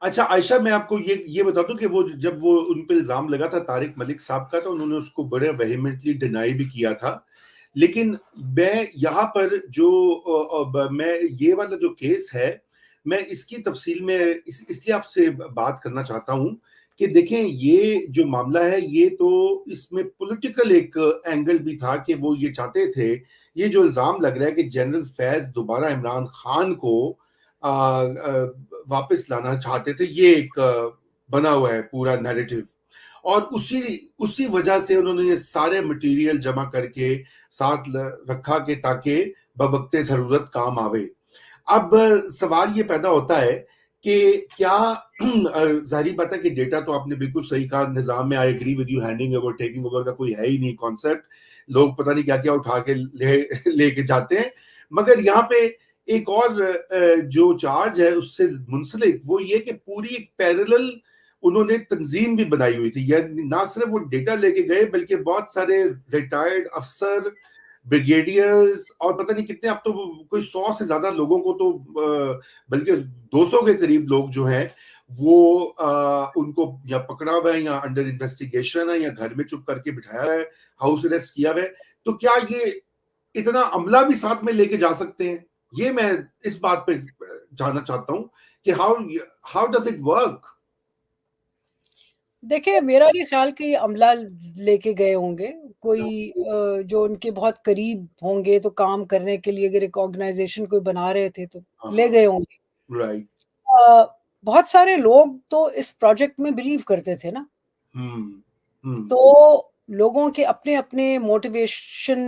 अच्छा आयशा, मैं आपको ये बता दूं कि वो जब वो उन पे इल्जाम लगा था तारिक मलिक साहब का, तो उन्होंने उसको बड़े वेहेमेंटली डिनाई भी किया था। लेकिन मैं यहाँ पर जो मैं ये वाला जो केस है, मैं इसकी तफसील में इसलिए आपसे बात करना चाहता हूँ कि देखें, ये जो मामला है, ये तो इसमें पॉलिटिकल एक एंगल भी था कि वो ये चाहते थे, ये जो इल्जाम लग रहा है कि जनरल फैज दोबारा इमरान खान को वापस लाना चाहते थे, ये एक बना हुआ है पूरा नैरेटिव। और उसी उसी वजह से उन्होंने ये सारे मटेरियल जमा करके साथ रखा कि ताकि बवक्ते जरूरत काम आवे। अब सवाल ये पैदा होता है कि क्या जाहिर बात है कि डेटा तो आपने बिल्कुल सही कहा, निजाम में I agree with you, handing over taking over का कोई है ही नहीं कॉन्सेप्ट। लोग पता नहीं क्या क्या उठा के लेके जाते हैं। मगर यहाँ पे एक और जो चार्ज है उससे मुंसलिक वो ये कि पूरी एक पैरेलल उन्होंने तंजीम भी बनाई हुई थी। यानी ना सिर्फ वो डेटा लेके गए, बल्कि बहुत सारे रिटायर्ड अफसर, ब्रिगेडियर्स और पता नहीं कितने, अब तो कोई 100 से ज्यादा लोगों को तो बल्कि 200 के करीब लोग जो हैं वो उनको या पकड़ा हुआ है या अंडर इन्वेस्टिगेशन है या घर में चुप करके बिठाया है, हाउस अरेस्ट किया हुआ है। तो क्या ये इतना अमला भी साथ में लेके जा सकते हैं? ये मैं इस बात पे जानना चाहता हूं कि how how does it work. देखिए, मेरा नहीं ख्याल कि ये अमला लेके गए होंगे। कोई जो उनके बहुत करीब होंगे, तो काम करने के लिए अगर एक ऑर्गेनाइज़ेशन कोई बना रहे थे, तो हाँ ले हाँ, गए होंगे। राइट। बहुत सारे लोग तो इस प्रोजेक्ट में बिलीव करते थे ना, हम्म। हम्म। तो लोगों के अपने-अपने मोटिवेशन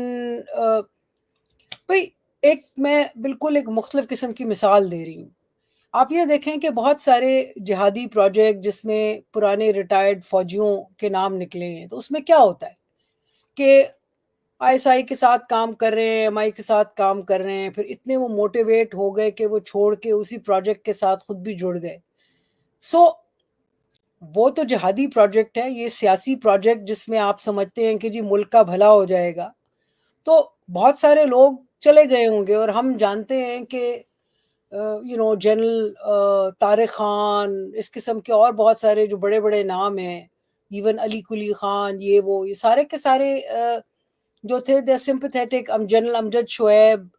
भई एक मैं बिल्कुल एक मुख़्तलिफ़ किस्म की मिसाल दे रही हूँ। आप ये देखें कि बहुत सारे जिहादी प्रोजेक्ट जिसमें पुराने रिटायर्ड फ़ौजियों के नाम निकले हैं, तो उसमें क्या होता है कि आईएसआई के साथ काम कर रहे हैं, एमआई के साथ काम कर रहे हैं, फिर इतने वो मोटिवेट हो गए कि वो छोड़ के उसी प्रोजेक्ट के साथ खुद भी जुड़ गए। सो वो तो जिहादी प्रोजेक्ट है, ये सियासी प्रोजेक्ट जिसमें आप समझते हैं कि जी मुल्क का भला हो जाएगा, तो बहुत सारे लोग चले गए होंगे और हम जानते हैं कि जनरल तारिक खान, इस किस्म के और बहुत सारे जो बड़े-बड़े नाम हैं, इवन अली कुली खान, ये वो, ये सारे के सारे जो थे दे सिम्पैथेटिक, जनरल अमजद शुऐब,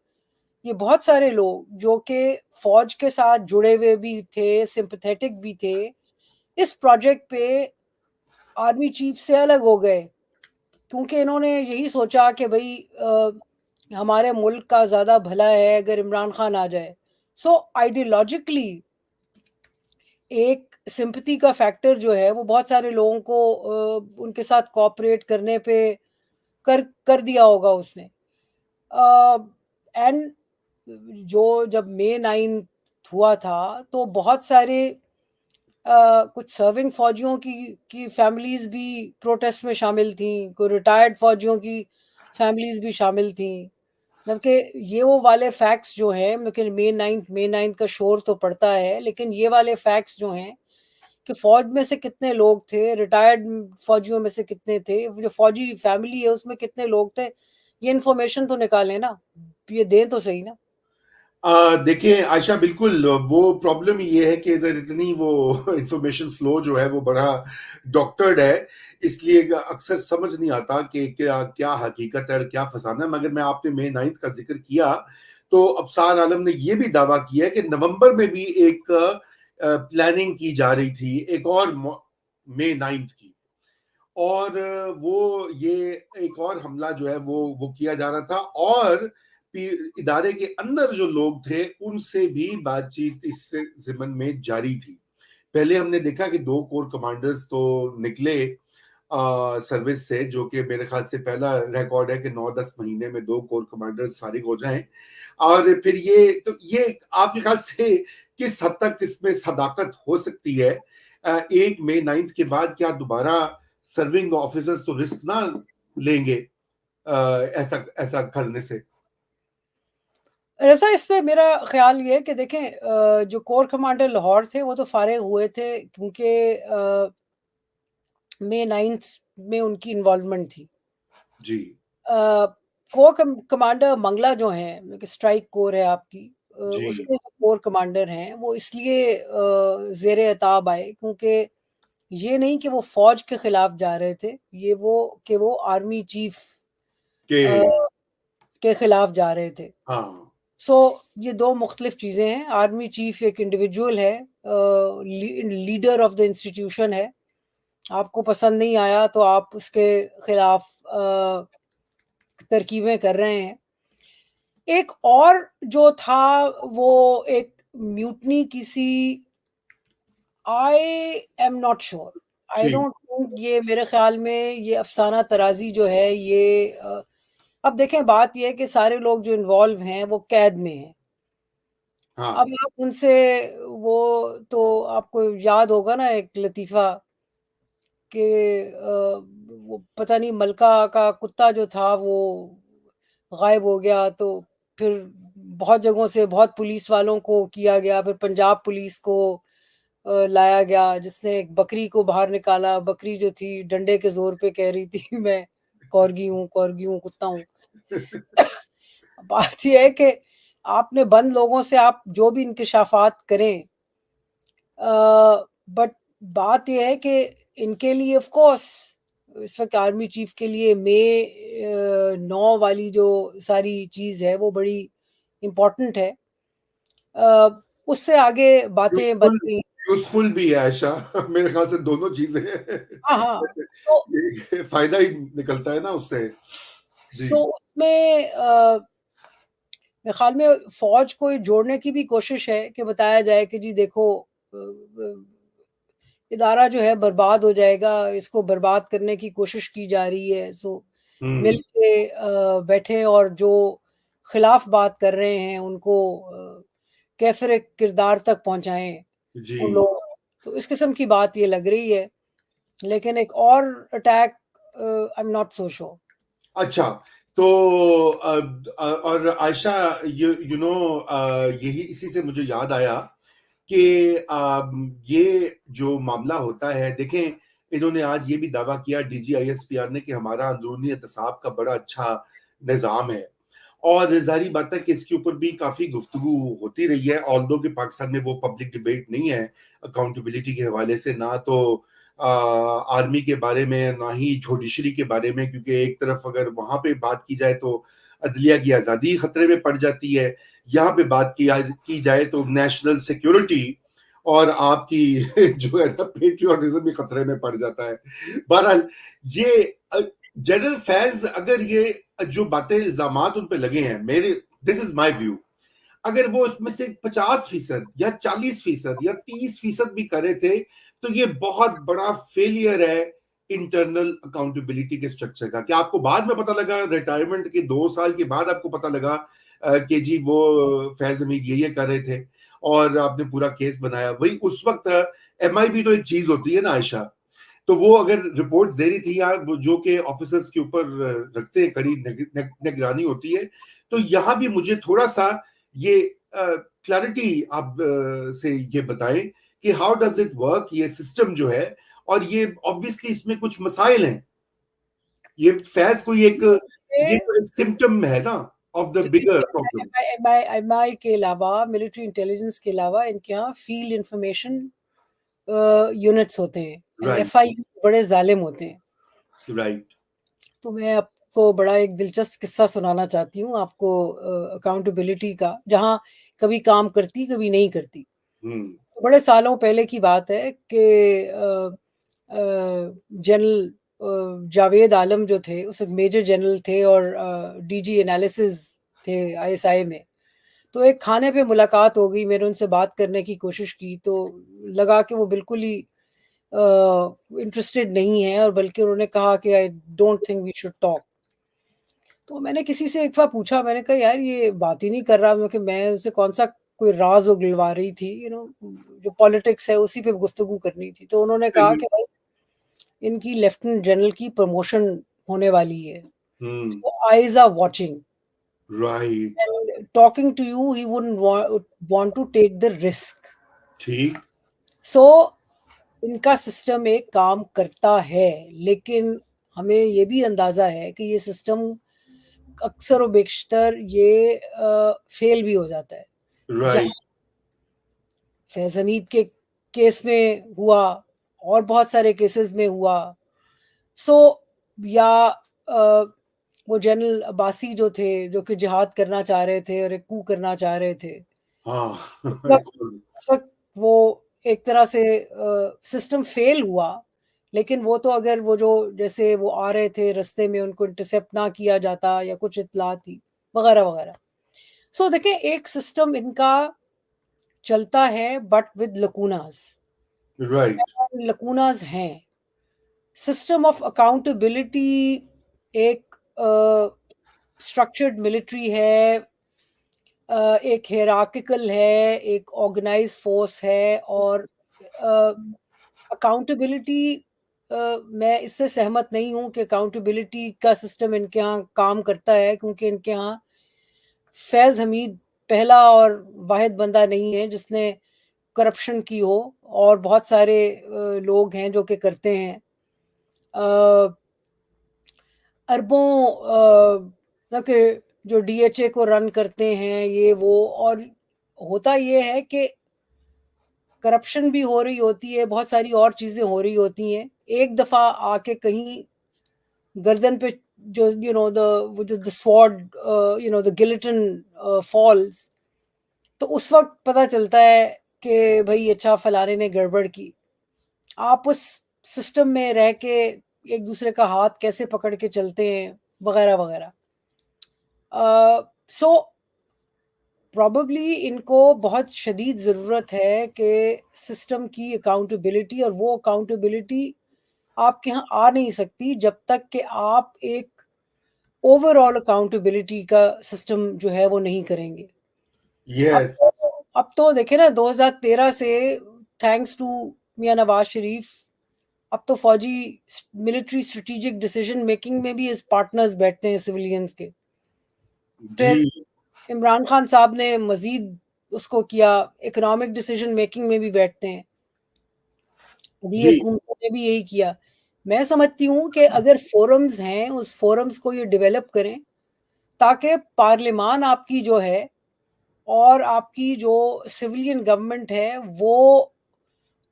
ये बहुत सारे लोग जो कि फ़ौज के साथ जुड़े हुए भी थे, सिम्पैथेटिक भी थे, इस प्रोजेक्ट पे आर्मी चीफ से अलग हो गए, क्योंकि इन्होंने यही सोचा कि भई हमारे मुल्क का ज़्यादा भला है अगर इमरान खान आ जाए। सो आइडियोलॉजिकली एक सिम्पैथी का फैक्टर जो है वो बहुत सारे लोगों को उनके साथ कोऑपरेट करने पे कर कर दिया होगा उसने। एंड जो जब मई 9 हुआ था, तो बहुत सारे कुछ सर्विंग फौजियों की फैमिलीज भी प्रोटेस्ट में शामिल थीं, कोई रिटायर्ड फौजियों की फैमिलीज भी शामिल थीं। जबकि ये वो वाले फैक्ट्स जो हैं, लेकिन मई 9 का शोर तो पड़ता है, लेकिन ये वाले फैक्ट्स जो हैं कि फ़ौज में से कितने लोग थे, रिटायर्ड फ़ौजियों में से कितने थे, जो फ़ौजी फैमिली है उसमें कितने लोग थे, ये इन्फॉर्मेशन तो निकालें ना, ये दें तो सही ना। देखिए आयशा, बिल्कुल वो प्रॉब्लम ये है कि इधर इतनी वो इंफॉर्मेशन फ्लो जो है वो बड़ा डॉक्टर्ड है, इसलिए अक्सर समझ नहीं आता कि क्या क्या हकीकत है और क्या फसाना है। मगर मैं आपने मई 9 का जिक्र किया, तो अबसार आलम ने यह भी दावा किया कि नवंबर में भी एक प्लानिंग की जा रही थी, एक और मई 9 की। और वो ये एक और हमला जो है वो किया जा रहा था, और इदारे के अंदर जो लोग थे उनसे भी बातचीत इस जिमन में जारी थी। पहले हमने देखा कि 2 कोर कमांडर्स तो निकले सर्विस से, जो कि मेरे ख्याल से पहला रिकॉर्ड है कि 9-10 महीने में 2 कोर कमांडर्स फारिग हो जाएं। और फिर ये आपके ख्याल से किस हद तक इसमें सदाकत हो सकती है? 1 मई 9 के बाद क्या दोबारा सर्विंग ऑफिसर्स तो रिस्क ना लेंगे ऐसा ऐसा करने से? ऐसा इसमें मेरा ख्याल ये है कि देखें, जो कोर कमांडर लाहौर थे वो तो फारिग हुए थे क्योंकि मई 9 में उनकी इन्वॉल्वमेंट थी। जी। कोर कमांडर मंगला जो हैं, स्ट्राइक कोर है आपकी, जी, उसके जो कोर कमांडर हैं वो इसलिए ज़ेरे एताब आए क्योंकि ये नहीं कि वो फ़ौज के खिलाफ जा रहे थे, वो आर्मी चीफ के अ, के खिलाफ जा रहे थे। हाँ, सो ये 2 मुख्तलिफ चीज़ें हैं। आर्मी चीफ एक इंडिविजुअल है, लीडर ऑफ द इंस्टीट्यूशन है। आपको पसंद नहीं आया तो आप उसके खिलाफ तरकीबें कर रहे हैं। एक और जो था वो एक म्यूटनी किसी, आई एम नॉट श्योर, आई ठीक, डोंट थिंक, ये मेरे ख़्याल में ये अफ़साना तराज़ी जो है ये अब देखें बात ये है कि सारे लोग जो इन्वॉल्व हैं वो कैद में हैं। हाँ, अब आप उनसे वो तो आपको याद होगा ना एक लतीफ़ा कि वो पता नहीं मलका का कुत्ता जो था वो गायब हो गया, तो फिर बहुत जगहों से बहुत पुलिस वालों को किया गया, फिर पंजाब पुलिस को लाया गया जिसने एक बकरी को बाहर निकाला। बकरी जो थी डंडे के ज़ोर पे कह रही थी मैं कॉर्गी हूँ, कुत्ता हूँ। बात ये है कि आपने बंद लोगों से आप जो भी इंकिशाफ़ात करें, बट बात ये है कि इनके लिए ऑफ कोर्स इस वक़्त आर्मी चीफ के लिए मई 9 वाली जो सारी चीज़ है वो बड़ी इम्पोर्टेंट है। अ, उससे आगे बातें बन यूज़फुल रही। यूज़फुल भी है आयशा मेरे ख़्याल से दोनों चीज़ें हाँ, हाँ। वैसे तो ये फ़ायदा ही निकलता है ना उससे। जी, उसमें मेरे ख़्याल में फ़ौज को जोड़ने की भी कोशिश है कि बताया जाए कि जी देखो इदारा जो है बर्बाद हो जाएगा, इसको बर्बाद करने की कोशिश की जा रही है। मिल हुँ, के बैठें और जो खिलाफ बात कर रहे हैं उनको कैफ़िर किरदार तक पहुँचाएँ जी। उन लोगों को। तो इस किस्म की बात ये लग रही है, लेकिन एक और attack I am not so sure. अच्छा, तो और आयशा यू नो यही इसी से मुझे याद आया कि ये जो मामला होता है देखें इन्होंने आज ये भी दावा किया डीजीआईएसपीआर ने कि हमारा अंदरूनी एहतसाब का बड़ा अच्छा निज़ाम है और ज़ाहिर बात है कि इसके ऊपर भी काफ़ी गुफ्तगू होती रही है ऑल्दो कि पाकिस्तान में वो पब्लिक डिबेट नहीं है अकाउंटेबिलिटी के हवाले से ना तो आर्मी के बारे में ना ही जुडिशरी के बारे में क्योंकि एक तरफ अगर वहां पे बात की जाए तो अदलिया की आज़ादी खतरे में पड़ जाती है यहाँ पे बात की जाए तो नेशनल सिक्योरिटी और आपकी जो है ना पेट्रियोटिज्म भी खतरे में पड़ जाता है बहरहाल ये जनरल फैज अगर ये जो बातें इल्जामात उन पे लगे हैं मेरे दिस इज माय व्यू अगर वो उसमें से 50% या 40% या 30% भी करे थे तो ये बहुत बड़ा फेलियर है इंटरनल अकाउंटेबिलिटी के स्ट्रक्चर का क्या आपको बाद में पता लगा रिटायरमेंट के 2 साल के बाद आपको पता लगा कि जी वो फैज हमीद ये कर रहे थे और आपने पूरा केस बनाया भाई उस वक्त एमआईबी तो एक चीज होती है ना आयशा तो वो अगर रिपोर्ट्स दे रही थी या जो कि ऑफिसर्स के ऊपर रखते हैं कड़ी निगरानी होती है तो यहाँ भी मुझे थोड़ा सा ये क्लैरिटी आप से ये बताएं कि हाउ डज इट वर्क ये सिस्टम जो है और ये ऑब्वियसली इसमें कुछ मसाइल हैं ये फैज कोई एक ये तो एक सिम्टम है ना of the bigger problem MI के अलावा, मिलिट्री इंटेलिजेंस के अलावा इनके यहाँ फील्ड इंफॉर्मेशन यूनिट्स होते हैं एंड राइट एफआईयू बड़े जालिम होते हैं। राइट तो मैं आपको बड़ा एक दिलचस्प किस्सा सुनाना चाहती हूँ आपको अकाउंटेबिलिटी का, जहाँ कभी काम करती, कभी नहीं करती। हम्म तो बड़े सालों पहले की बात है कि जनरल जावेद आलम जो थे, उस वक़्त मेजर जनरल थे और डीजी एनालिसिस थे आईएसआई में। तो एक खाने पे मुलाकात हो गई, मैंने उनसे बात करने की कोशिश की, तो लगा कि वो बिल्कुल ही इंटरेस्टेड नहीं हैं और बल्कि उन्होंने कहा कि I don't think we should talk. तो मैंने किसी से एक बार पूछा, मैंने कहा यार ये बात ही नहीं कर रहा, क्योंकि मैं उनसे कौन-सा कोई राज़ उगलवा रही थी, जो पॉलिटिक्स है उसी पे गुफ्तगू करनी थी। तो उन्होंने कहा कि भाई इनकी लेफ्टिनेंट जनरल की प्रमोशन होने वाली है। हम्म So eyes are watching right and talking to you, he wouldn't want to take the risk. ठीक So इनका सिस्टम एक काम करता है, लेकिन हमें ये भी अंदाज़ा है कि ये सिस्टम अक्सर व बेशतर ये फेल भी हो जाता है। राइट। जहाँ फैज़ हमीद के केस में हुआ और बहुत सारे केसेस में हुआ। सो या वो जनरल अब्बासी जो थे, जो कि जिहाद करना चाह रहे थे और एक कू करना चाह रहे थे। हाँ। उस वक़्त बिल्कुल। उस वक़्त वो एक तरह से सिस्टम फ़ेल हुआ, लेकिन वो तो अगर वो जो जैसे वो आ रहे थे रास्ते में उनको इंटरसेप्ट ना किया जाता या कुछ इत्तला थी, वग़ैरह-वग़ैरह। सो देखें एक सिस्टम इनका चलता है बट विद लकूनाज़। राइट। लकूनाज़ हैं। सिस्टम ऑफ अकाउंटेबिलिटी एक स्ट्रक्चर्ड मिलिट्री है, एक हियरार्किकल है, एक ऑर्गेनाइज़्ड फ़ोर्स है और अ, अकाउंटेबिलिटी मैं इससे सहमत नहीं हूँ कि अकाउंटेबिलिटी का सिस्टम इनके यहाँ काम करता है क्योंकि इनके यहाँ फैज़ हमीद पहला और वाहिद बंदा नहीं है जिसने करप्शन की हो और बहुत सारे लोग हैं जो कि करते हैं। अ, अरबों मतलब कि जो डीएचए को रन करते हैं ये वो और होता ये है कि करप्शन भी हो रही होती है, बहुत सारी और चीज़ें हो रही होती हैं। एक दफ़ा आके कहीं गर्दन पे जो द वो जो the sword the guillotine falls तो उस वक़्त पता चलता है कि भई अच्छा फलाने ने गड़बड़ की। आप उस सिस्टम में रह के एक-दूसरे का हाथ कैसे पकड़ के चलते हैं, वग़ैरह-वग़ैरह। सो प्रोबेबली इनको बहुत शदीद ज़रूरत है कि सिस्टम की अकाउंटेबिलिटी और वो अकाउंटेबिलिटी आपके यहाँ आ नहीं सकती जब तक कि आप एक ओवरऑल अकाउंटेबिलिटी का सिस्टम जो है वो नहीं करेंगे। अब यस। तो अब तो देखिए ना 2013 से थैंक्स टू मियाँ नवाज़ शरीफ अब तो फ़ौजी मिलिट्री स्ट्रैटेजिक डिसीजन मेकिंग में भी इस पार्टनर्स बैठते हैं सिविलियंस के। जी। फिर इमरान खान साहब ने मज़ीद उसको किया, इकोनॉमिक डिसीजन मेकिंग में भी बैठते हैं। अगली जी। हुकूमतों ने भी यही किया। मैं समझती हूँ कि अगर फोरम्स हैं, उस फोरम्स को ये डेवलप करें, ताकि पार्लिमान आपकी जो है और आपकी जो सिविलियन गवर्नमेंट है, वो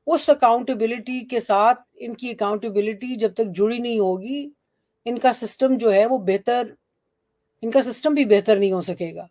उस अकाउंटेबिलिटी के साथ इनकी अकाउंटेबिलिटी जब तक जुड़ी नहीं होगी, इनका सिस्टम जो है वो बेहतर इनका सिस्टम भी बेहतर नहीं हो सकेगा।